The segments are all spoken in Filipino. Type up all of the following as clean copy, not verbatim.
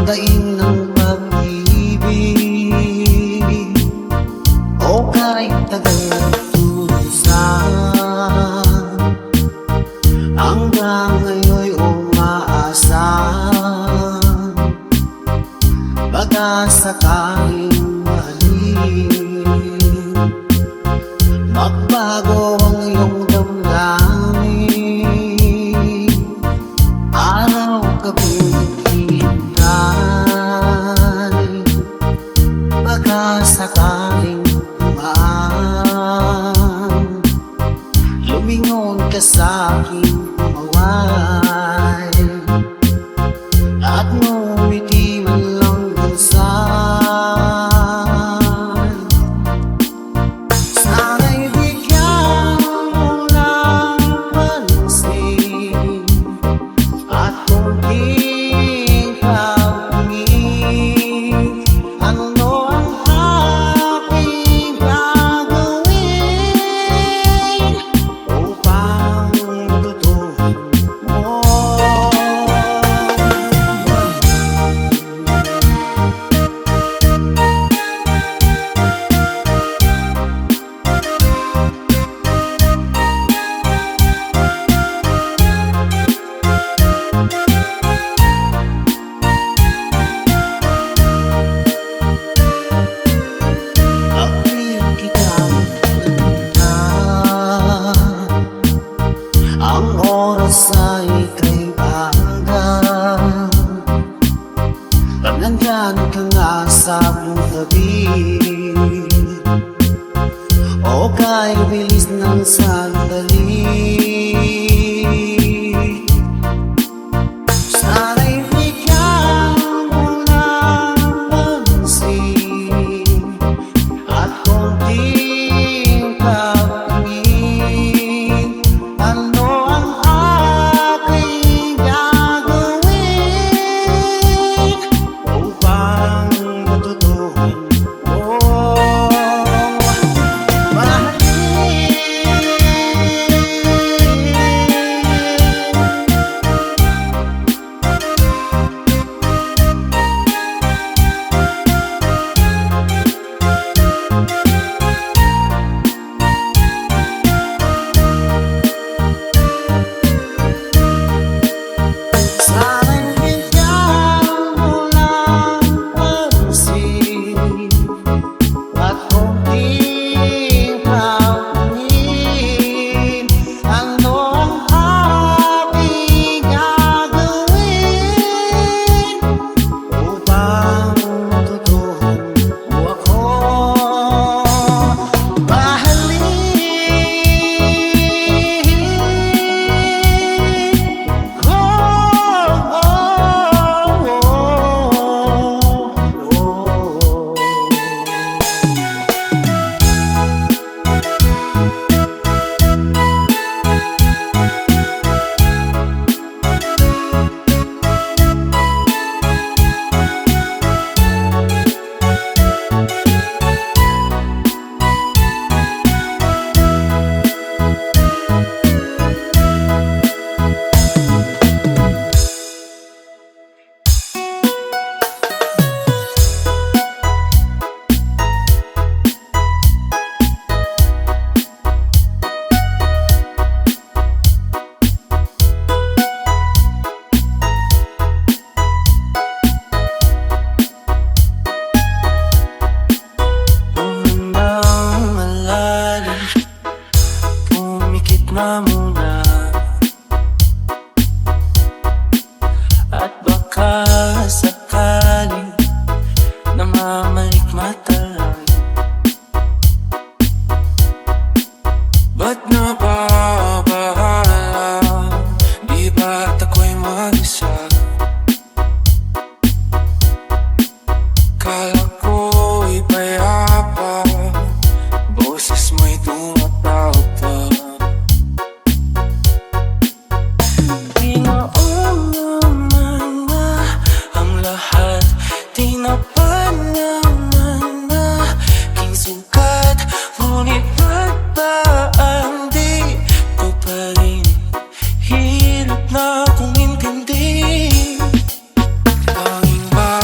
daing ng pag-ibig o kahit tagal nagtusan, hanggang ngayon'y umaasan. Baka sakaling mahalin, magbago ang iyong damdamin, araw-gabi naghihintay. Baka sakaling dumaan, lumingon ka sa'king umaway, at ngumiti man lang minsan. Sana'y bigyan mo ng pansin at kunting pag-ibig. Ano ang aking gagawin upang tutuhan mo? Aking kitang tanda, ang oras ay ika'y bangga. Pag nandyan ka nga sa aking tabi, o ka'y bilis ng sandali, sana'y bigyan mo ng pansin at konting pag-ibig. Ano ang aking gagawin upang matutuhan mo? Sana'y bigyan mo ng pansin at konting pag-ibig. Ano ang aking gagawin upang matutuhan mo ako? Na muna at baka sakaling namamalikmata lang. Ba't nababahala? Di ba't ako'y mag-isa? Kala ko'y payapa, boses mo'y tumatawag pa. Napalaman na king sukat, ngunit ba't ba ang di ko pa rin hirap na kung intindi? Tanging ba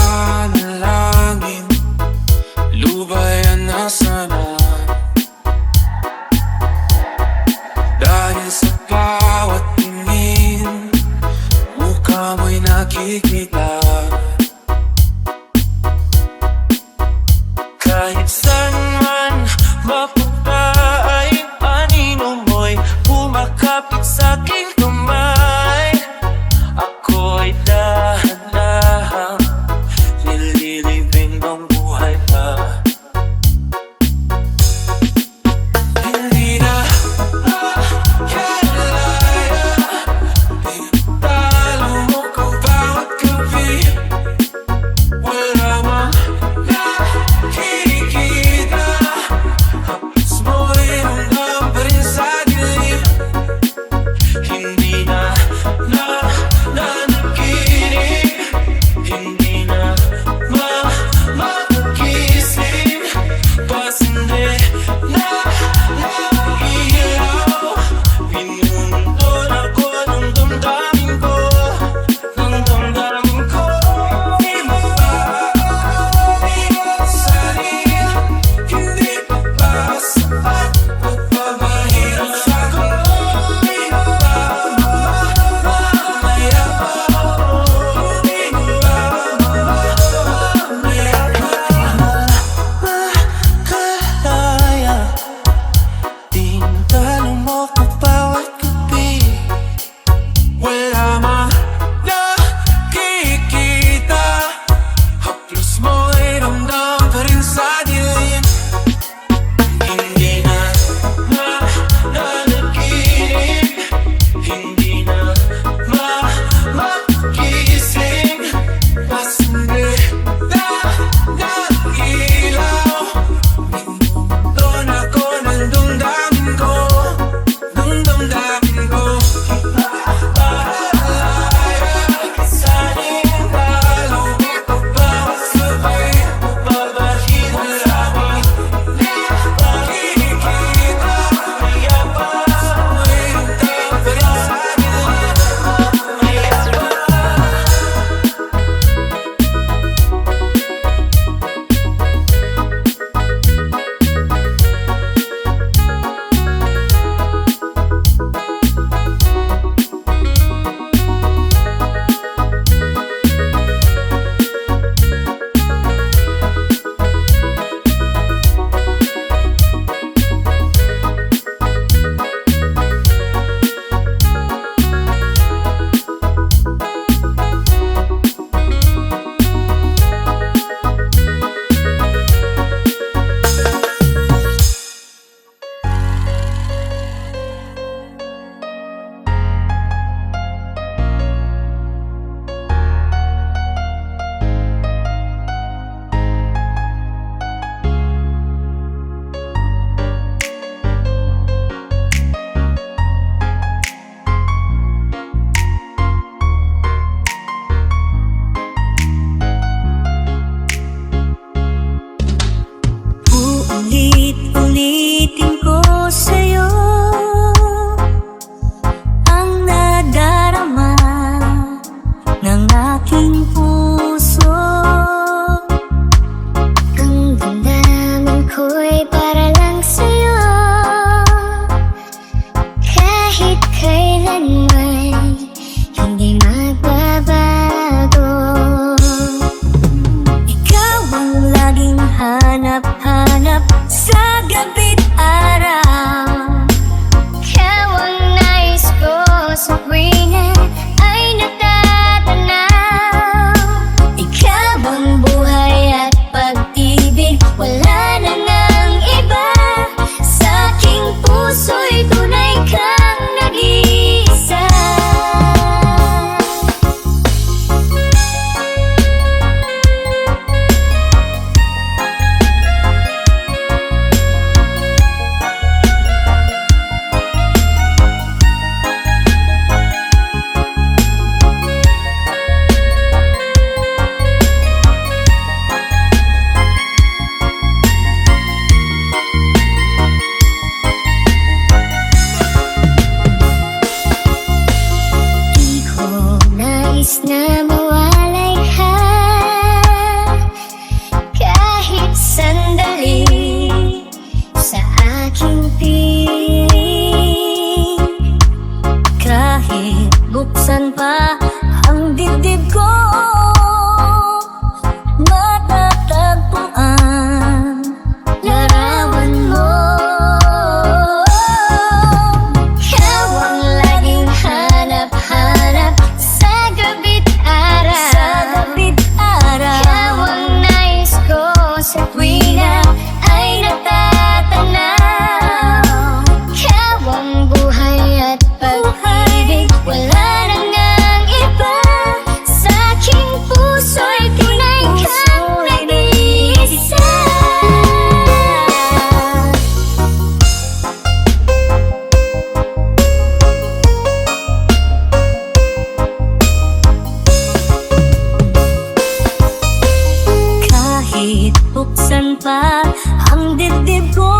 pa ang dibdib ko.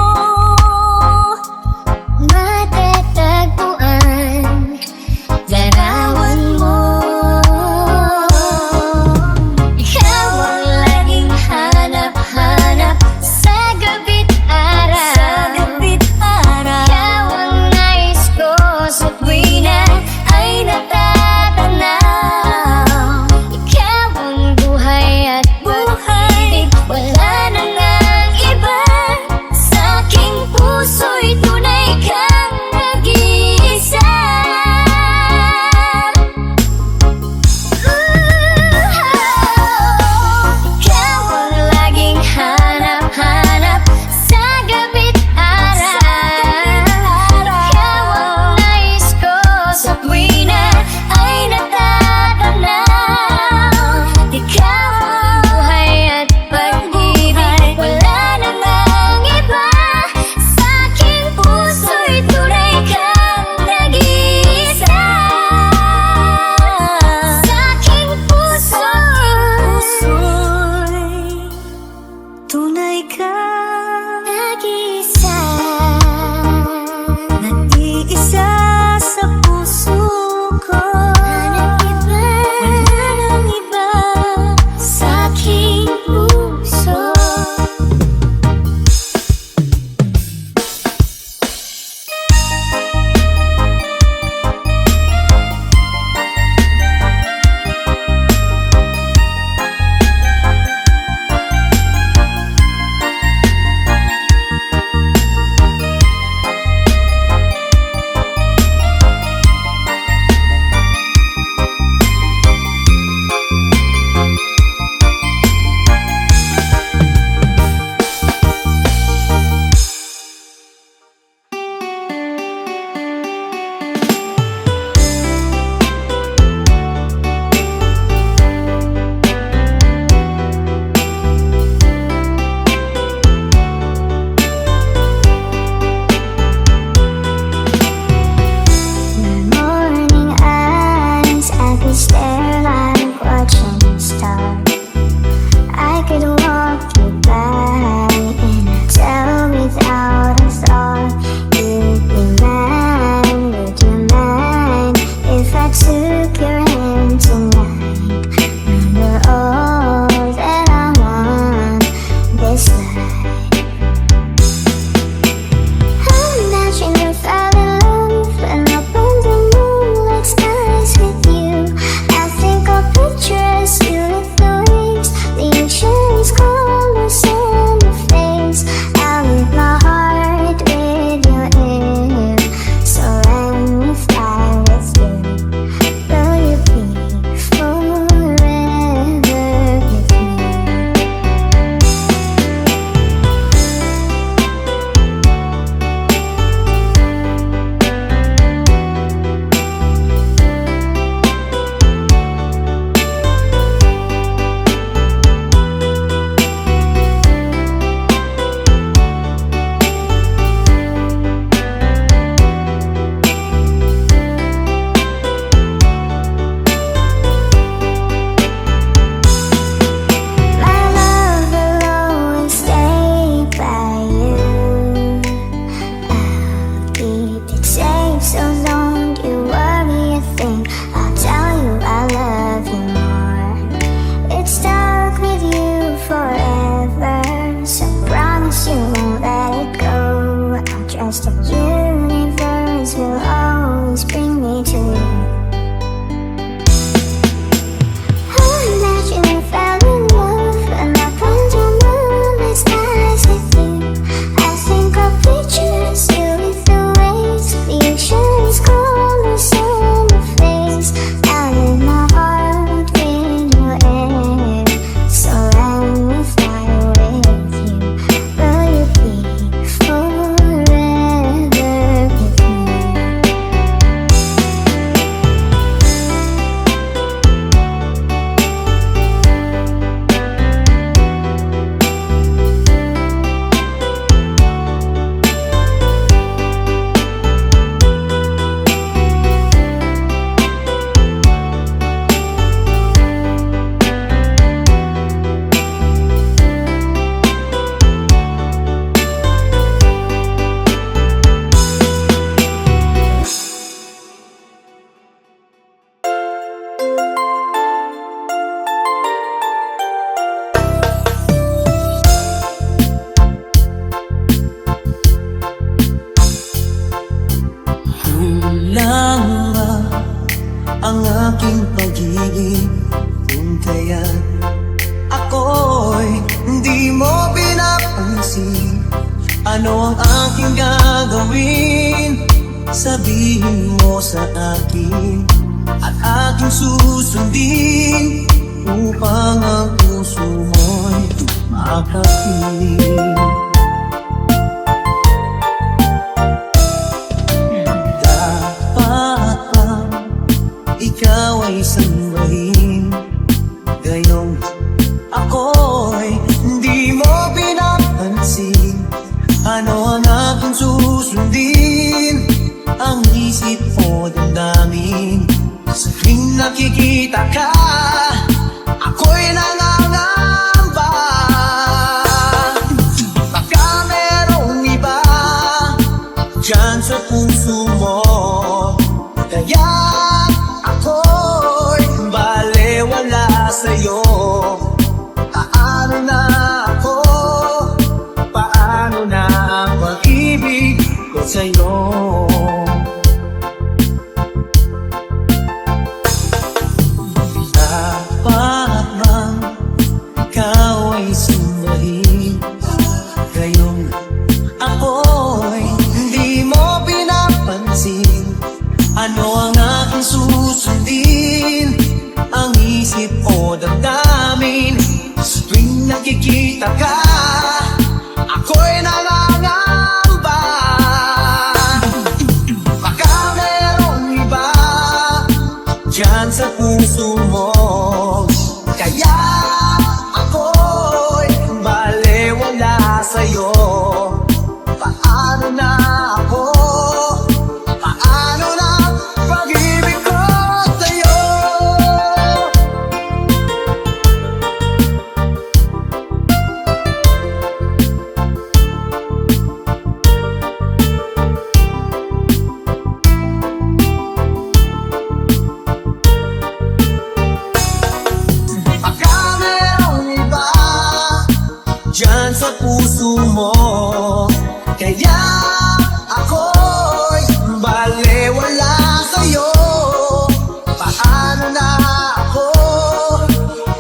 Matatagpuan, larawan mo. Ikaw ang laging hanap-hanap sa gabi't araw. Ikaw ang nais ko sa tuwi na ay natatanaw. Ikaw ang buhay at pag-ibig, wala na ngang iba. Ano ang aking gagawin? Sabihin mo sa akin at aking susundin upang ang puso mo'y makapiling. Dapat bang ikaw ay sambahin, gayong ako'y hindi mo pinapansin? Ano ang aking susundin? Ang isip mo damdamin. Sa tuwing nakikita ka, ako'y nangangamba. Baka merong iba dyan sa puso mo, kaya ako'y balewala sa'yo. Paano na ako? Paano na ang pag-ibig ko sa'yo? Dapat bang ikaw ay sumbahin, gayong ako'y hindi mo pinapansin? Ano ang aking susundin? Ang isip o damdamin? Sa tuwing nakikita ka, ako'y nangangamba. Baka merong iba dyan sa puso mo, kaya ako'y balewala sa'yo. Paano na ako? Paano na pag-ibig ko sa'yo? Baka merong iba dyan sa puso mo, kaya ako'y balewala sa'yo. Paano na ako?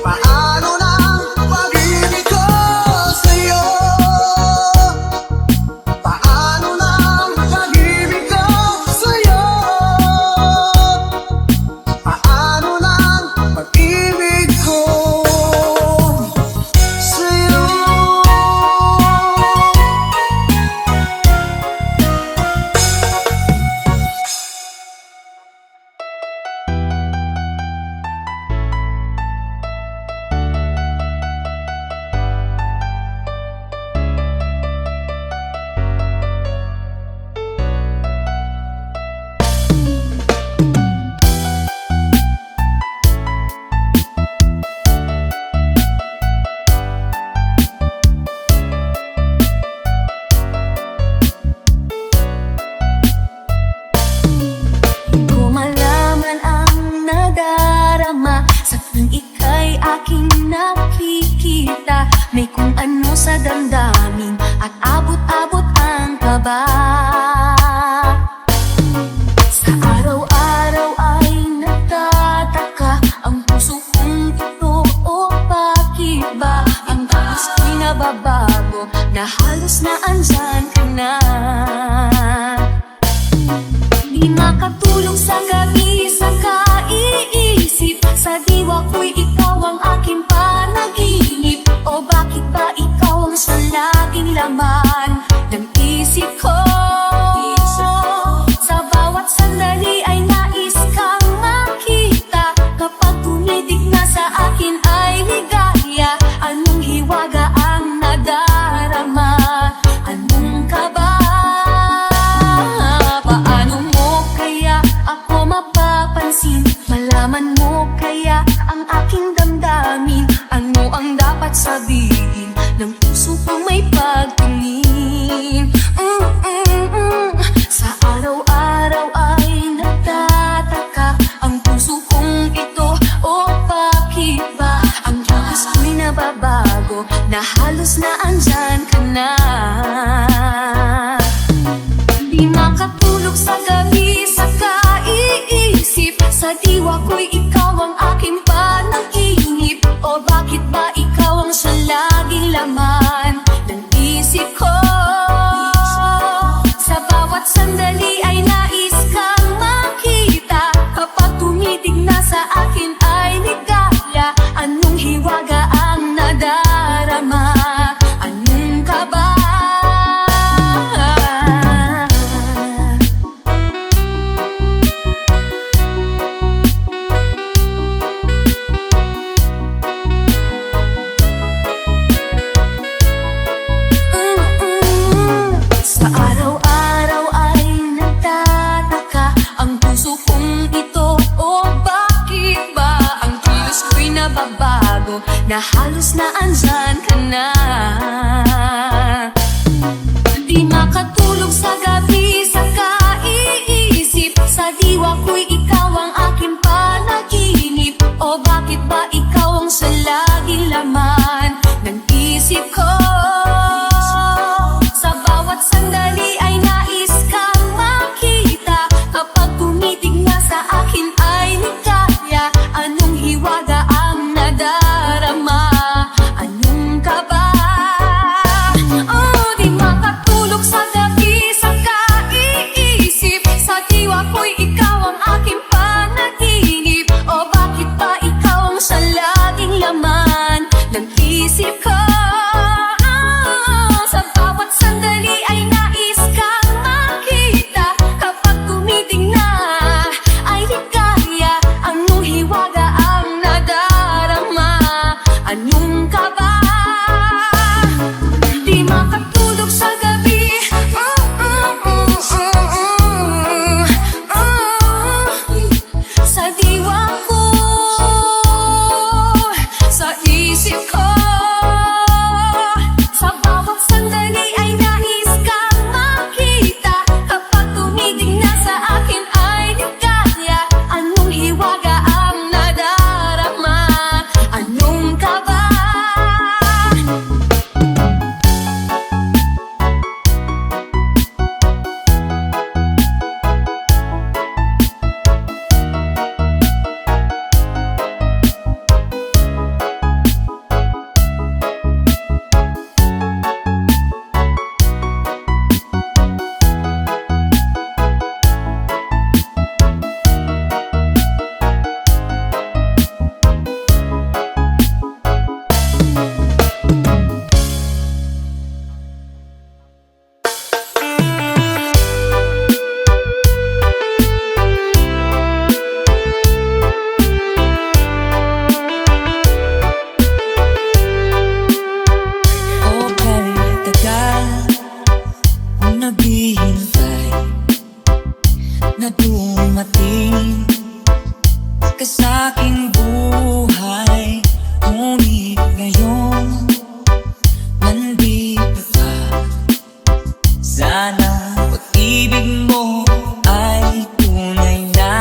Paano na pag-ibig ko sa'yo? Paano na pag-ibig ko sa'yo? Paano na pag-ibig ko sa'yo? Ko malaman ang nadarama sa tuwing ika'y aking nakikita. May kung ano sa damdamin at abot-abot ang kaba. Sa araw-araw ay nagtataka ang puso kong ito, o bakit ba ang taos ko'y nababago na halos na andyan ka na? Di makatulog sa gabi sa kaiisip, sa diwa ko'y ikaw ang aking panaginip. O bakit ba ikaw ang sa laging laman ng isip ko? Sa bawat sandali ay nais kang makita. Kapag tumitig na sa akin ay ligaya. Anong hiwaga ang nadarama? Anong kaba? Paano mo kaya ako mapapansin? Malaman mo kaya ang aking damdamin? Ano ang dapat sabihin ng puso kong may pagtingin? Sa araw-araw ay nagtataka ang puso kong ito, o bakit ba ang taos ko'y nababago na halos na andyan ka na? Di makatulog sa gabi sa kaiisip, sa diwa ko'y ikaw ang aking panaginip. O bakit ba ikaw ang sa laging laman ng isip ko? halos na andyan ka na. Di makatulog sa gabi sa kaiisip, sa diwa ko'y ikaw ang aking panaginip. O bakit ba ikaw ang sa laging laman ng isip ko? Sa bawat sandali ay nais kang makita. Kapag tumitig na sa akin ay ligaya. Anong hiwaga ang nadarama? Anong kaba? Oh, di makatulog sa gabi sa kaiisip, sa diwa ko'y ikaw ang aking panaginip. O bakit ba ikaw ang sa laging laman ng isip ko? Sa bawat sandali ay nais kang makita. Kapag tumiting na ay ligaya. Anong hiwaga ang nadarama? Anong kaba? Di makatulog sa gabi, sa diwa ko, sa isip ko. Sa bawat sandali ay nais kang makita. Kapag tumiting na sa akin ay ligaya. Anong hiwaga ang nadarama? Anong kaba? Okay, tagal kung naghihintay na dumating ka sa'king buhay. Ngunit ngayon nandito ka. Sana pag-ibig mo ay tunay na.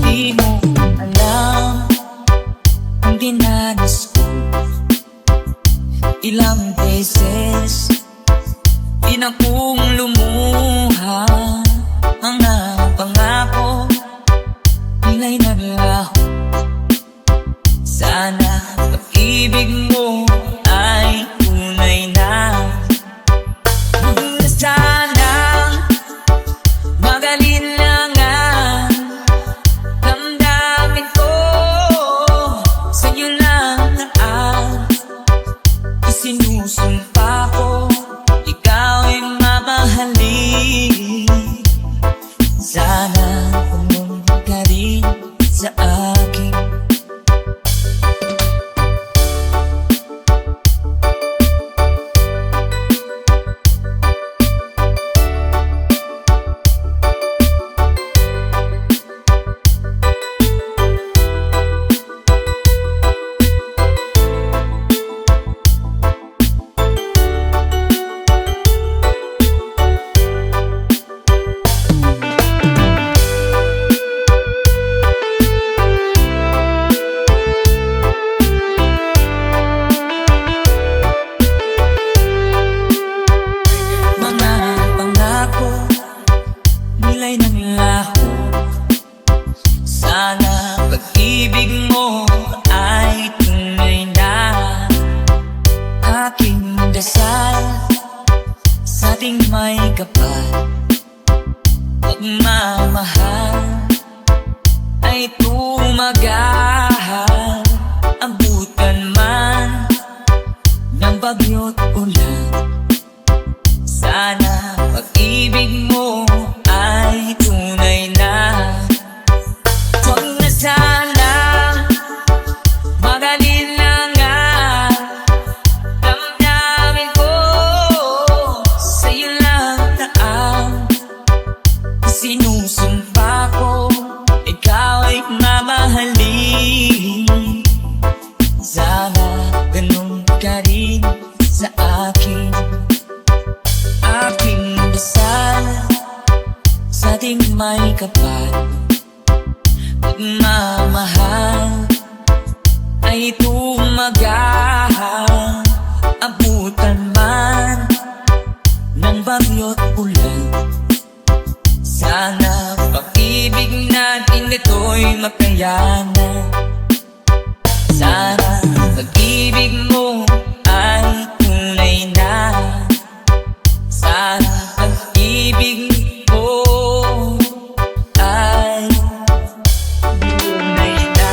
Di mo alam ang dinanas ko. Ilang beses di na kong lumuha. Ang napangako nila'y naglaho. Sana pag-ibig mo ay tunay na. Huwag na sana mag-alinlangan. Damdamin ko sa'yo lang ang sinusumpa ko. Ikaw ay mamahalin. Sana pumunta ka rin sa akin. Mga pangako nila'y naglaho. Sana pag-ibig mo ay tunay na. Aking dasal sa ating may kapal, pagmamahal ay tumagahal. Abutan man ng bagyo't ulan. Sana pag-ibig mo ay tunay na. Huwag na sana mag-alinlangan. Damdamin ko sa'yo lang na ang sinusumpa ko. Ikaw ay mamahalin. Sana ka rin sa akin. Aking dasal sa ating may kapal, pagmamahal ay tumagahal. Abutan man ng bagyo't ulan, sana pag-ibig natin ito'y makayanan. Sana pag-ibig mo ay tunay na. Sana pag-ibig mo ay tunay na.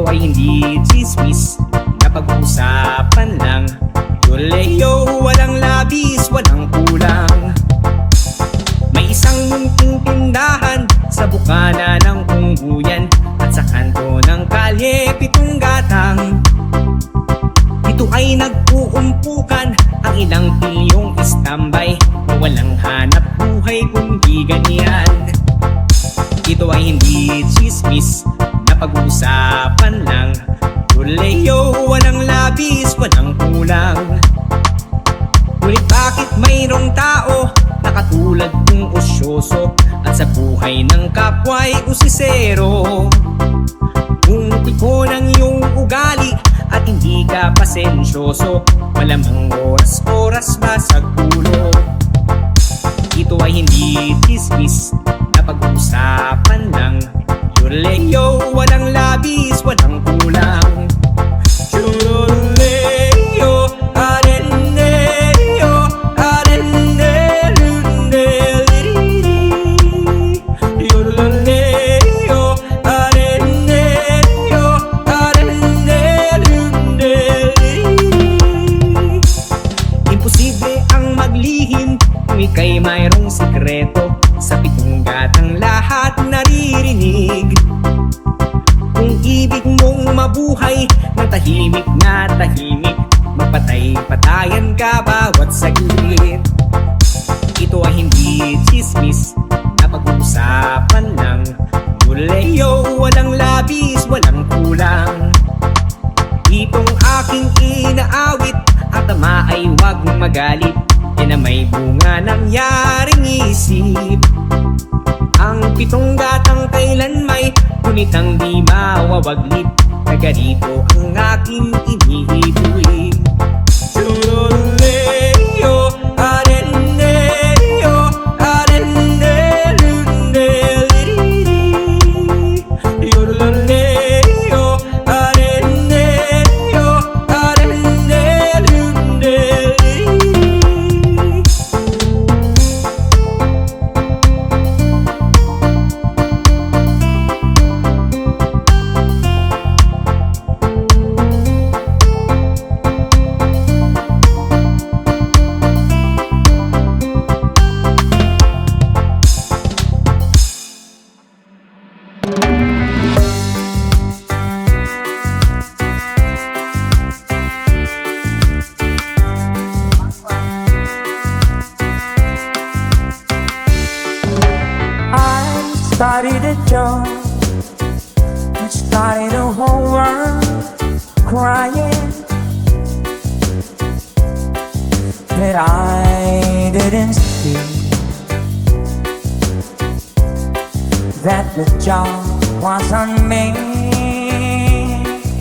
Ito ay hindi chismis na pag-uusapan lang. Yoleo, walang labis, walang kulang. May isang munting tindahan sa bukana ng Ungguyan at sa kanto ng kalye Pitong Gatang. Dito ay nag-uumpukan ang ilang pilyong istambay na walang hanap buhay kundi ganyan. Ito ay hindi chismis na pag-uusapan lang. Yoleo, walang labis, walang kulang. Ngunit bakit mayroong tao na katulad kong osyoso at sa buhay ng kapwa'y usisero? Kung ikaw ng iyong ugali at hindi ka pasensyoso, malamang oras-oras basag ulo. Ito ay hindi chismis na pag-uusapan lang. Yoleo, walang labis, walang kulang. Yoleo, areneo, Yoleo, areneo, imposible ang maglihim kung ika'y mayroong sikreto. Sa Pitong Gatang lahat naririnig. Kung ibig mong mabuhay ng tahimik na tahimik, magpatay-patayan ka bawat saglit. Ito ay hindi chismis na pag-uusapan lang. Yoleo, walang labis, walang kulang. Itong aking inaawit, ang tama ay huwag mong magalit. Yan na may bunga ng yaring isip. Ang Pitong Gatang kailan may ngunit ang di mawawaglit. Taga rito ang aking inihibuin. Yoleo, areneo, Yoleo, areneo, started a joke. It started the whole world crying that I didn't see that the job was on me.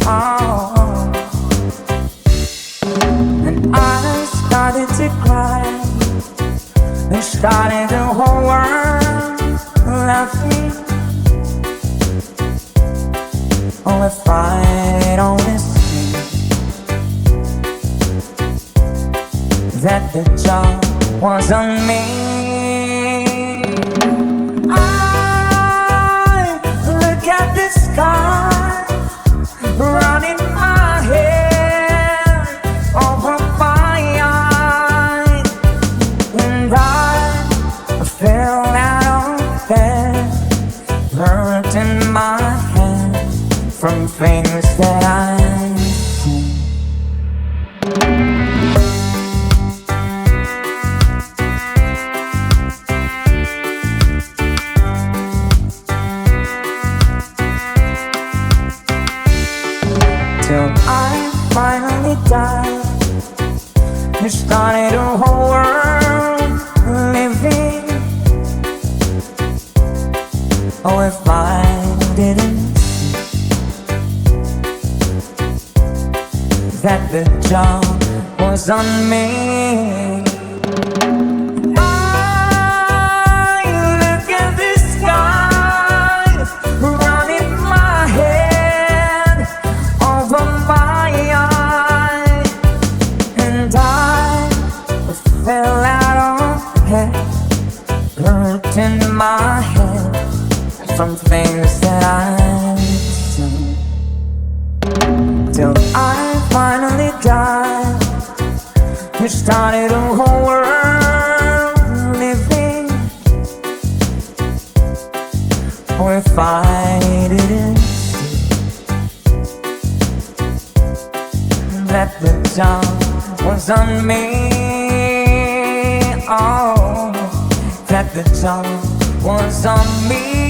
Oh. And I started to cry. It started the whole world laughing. Oh, if I'd only seen that the job was on me. I look at the sky running my head over my eyes, and I fell out of bed, hurting my head from things that I've seen. Till I finally died, it started a whole world living. Oh, if I didn't that the job was on me. I look at the sky running my head over my eyes, and I fell out of bed, hurting my head from things that I've seen. died, we started a whole world living. We fight it that the time was on me. Oh, that the time was on me.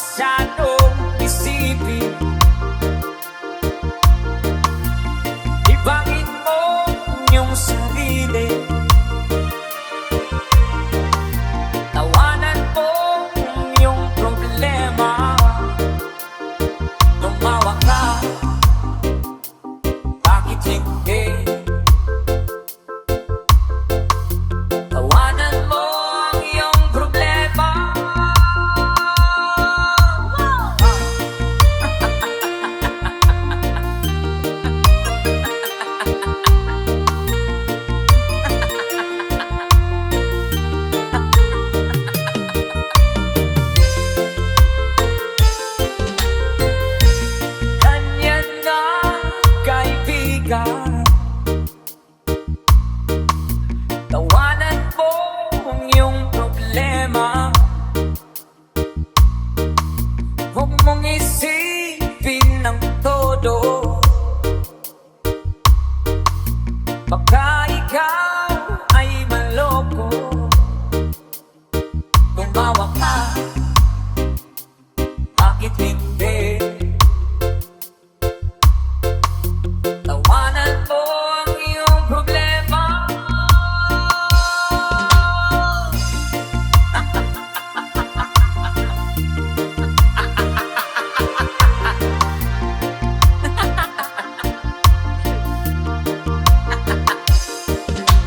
masyadong isipin. Ibangin mo yung sarili, tawanan mo yung problema. Tumawa ka, bakit hindi? Tawanan mo ang iyong problema. Ganyan nga, kaibigan. Tawanan mo ang iyong problema. Huwag mong isipin ng todo, baka ikaw ay maloko. Tumawa ka, bakit hindi? Tawanan mo ang iyong problema.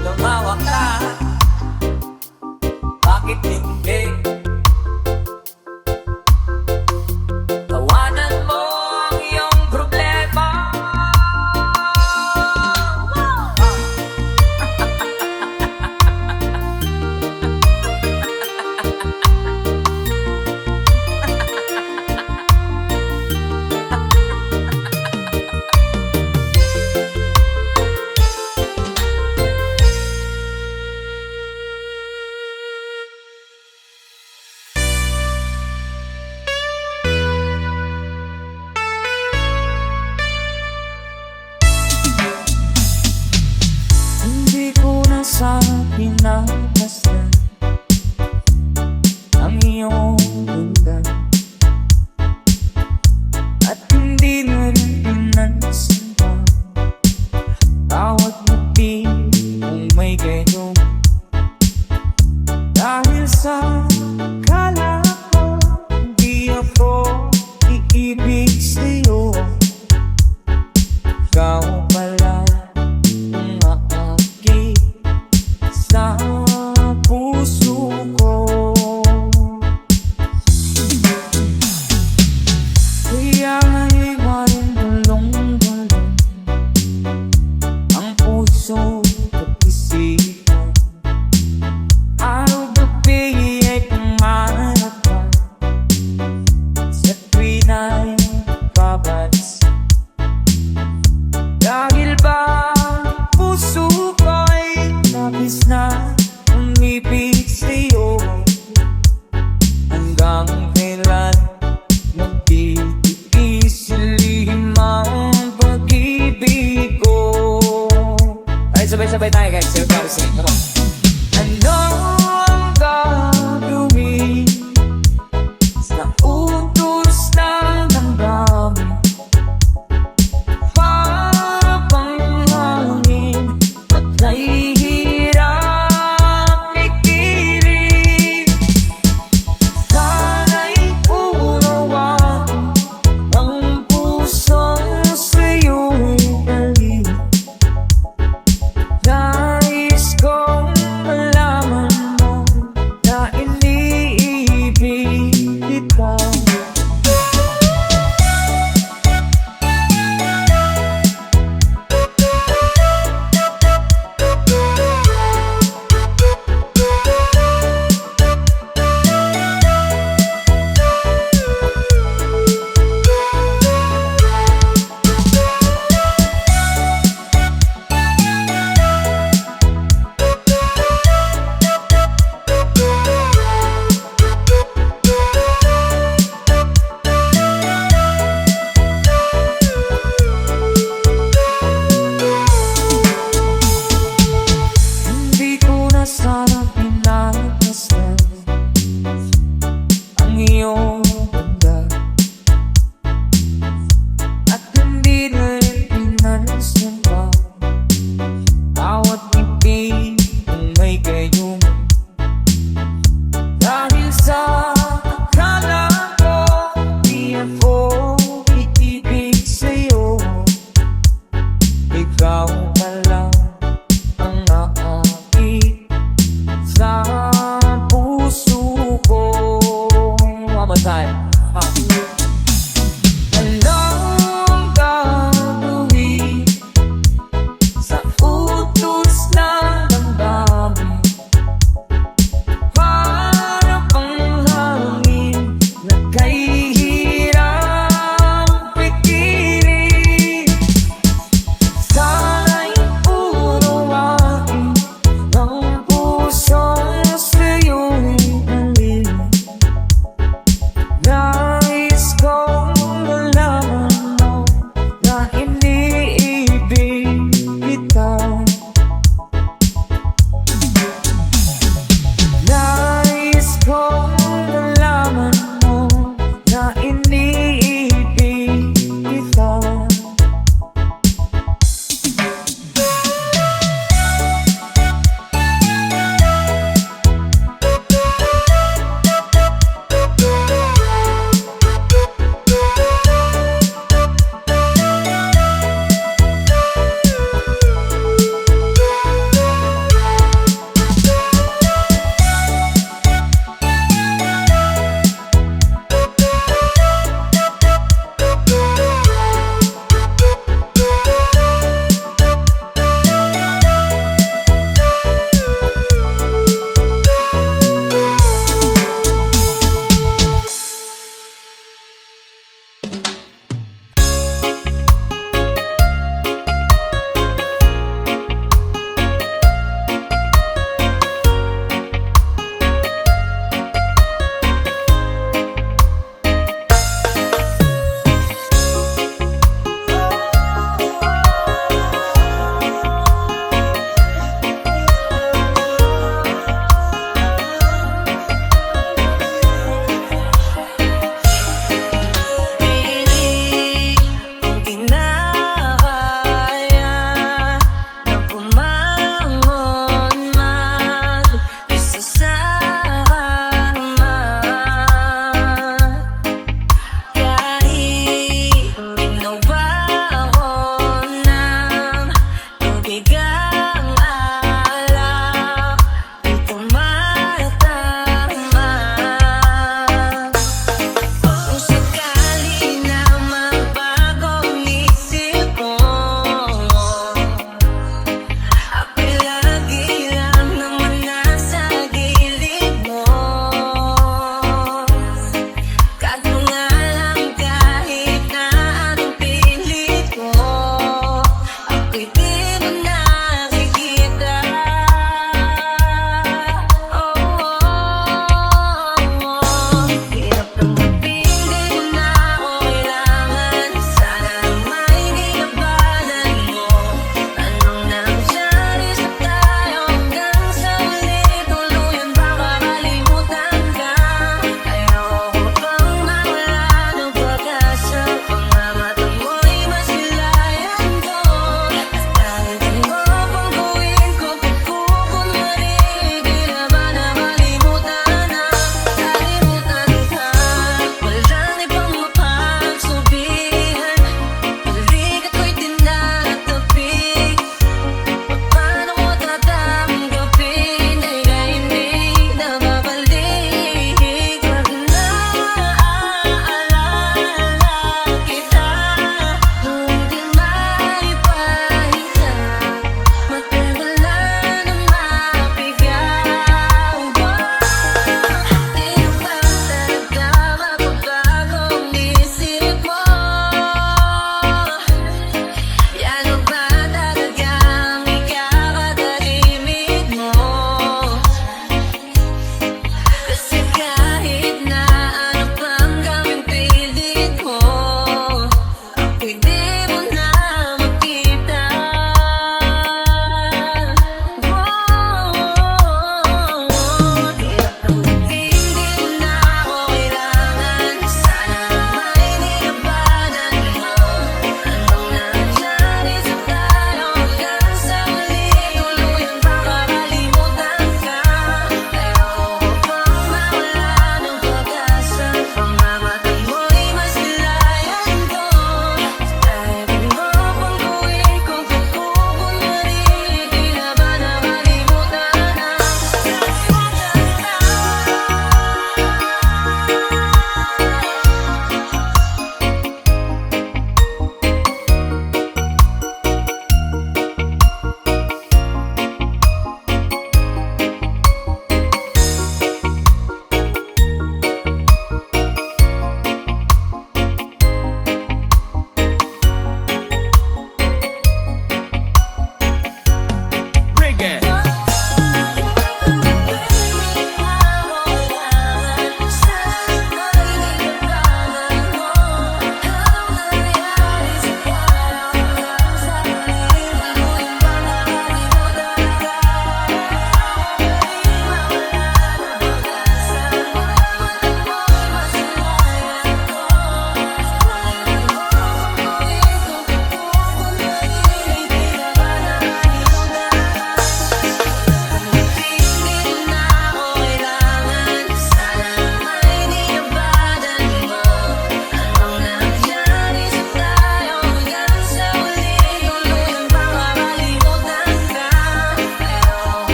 Tumawa ka, bakit hindi? Tawanan mo ang iyong problema. Hindi ko na sana pinagmasdan ang iyong ganda, at hindi na rin pinansin pa bawat ngiti kung may ganyan. Dahil sa kala ko hindi ako iibig sa'yo, ikaw pala umaakit sa puso ko. Kaya nga'y maring bulong-bulong ang puso at isipan. Araw-gabi ay pangarap ka, sa tuwin ay babalik. Dahil ba puso ko'y labis na umibig sa'yo, hanggang kailan magtitiis ilihim ang pag-ibig ko. Ay, sabay-sabay tayo guys, sir, para sing. Come on. Ano ang gagawin sa utos ng damdamin? Para bang hangin at nahihirap ikilig. Sana'y unawaan ang pusong sa'yo'y galing.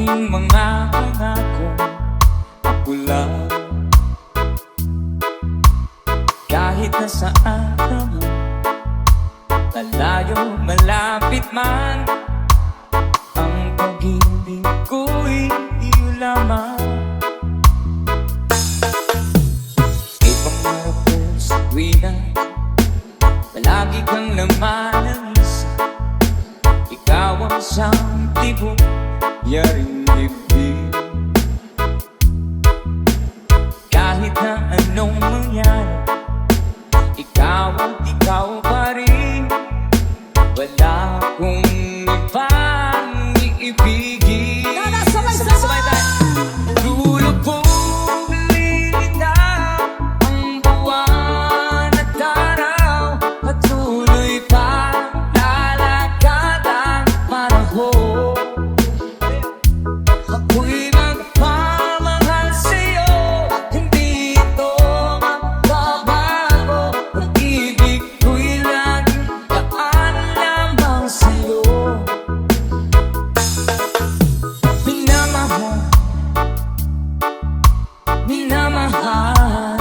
iyong mga pangako, ako lang. Kahit nasaan ka man, malayo, malapit man, ang pag-ibig ko'y iyo lamang. Ipangarap ko sa tuwina, palagi kang laman ng isa. Ikaw ang siyang tibok, yaring dibdib. Kahit na anong mangyari, ikaw at ikaw pa rin. Wala akong ibang iibigin. Sabay-sabay tayo. Lulubog lilitaw ang buwan at araw, patuloy pa lalakad ang panahon. Ako'y magpamahal sa'yo, hindi ito magbabago. Pag-ibig ko'y laging daan lamang sa'yo. Minamahal, minamahal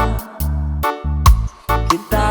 kita.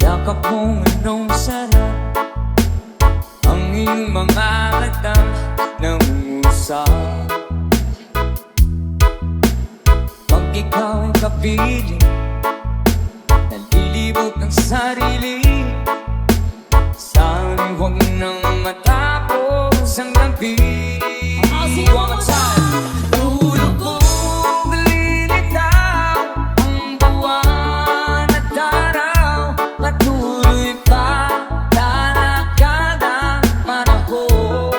Yakap kong anong sarap, ang iyong mga mata nangungusap. Pag ikaw ay kapiling, nalilibot ang sarili. Sana'y huwag nang matapos ang gabi. One more time. Lulubog lilitaw ang buwan at araw, patuloy pa lalakad ang panahon.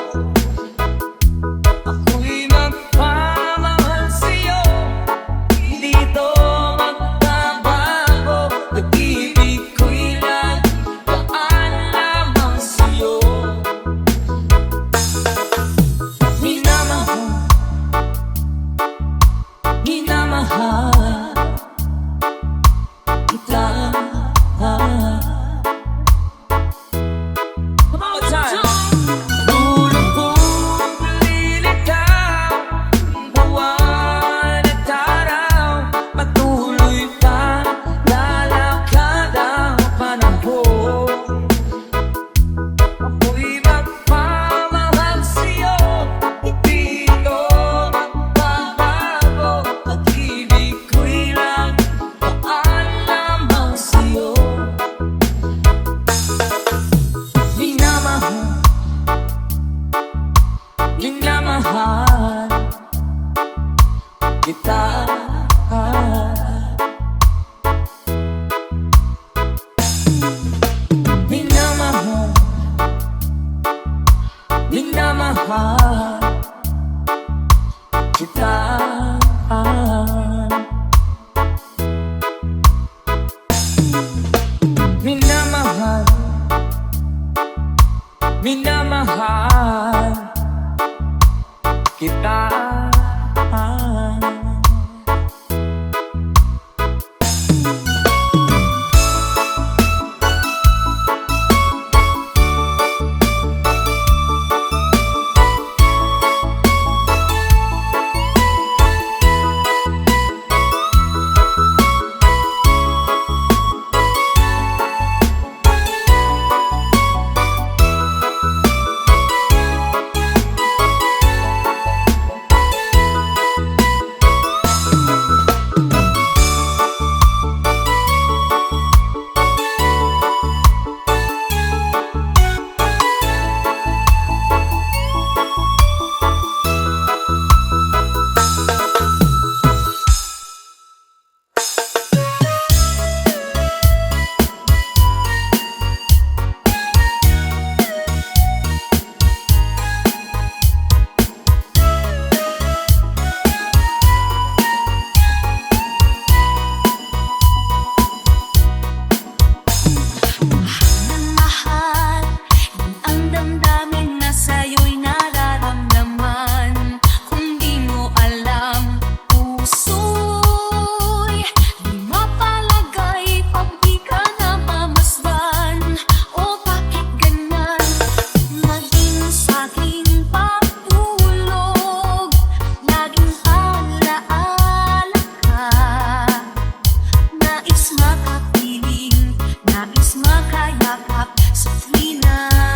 Ako'y magpamahal sa'yo, hindi ito magbabago. Pag-ibig ko'y laging daan lamang sa'yo. Minamahal, minamahal kita. One more time. Lulubog lilitaw ang buwan at araw, patuloy pa lalakad ang panahon. Ako'y magpamahal sa'yo, hindi ito magbabago. Pag-ibig ko'y laging daan lamang sa'yo. Minamahal, minamahal kita. Minamahal, minamahal kita. Minamahal, minamahal kita. makayakap sa tuwina.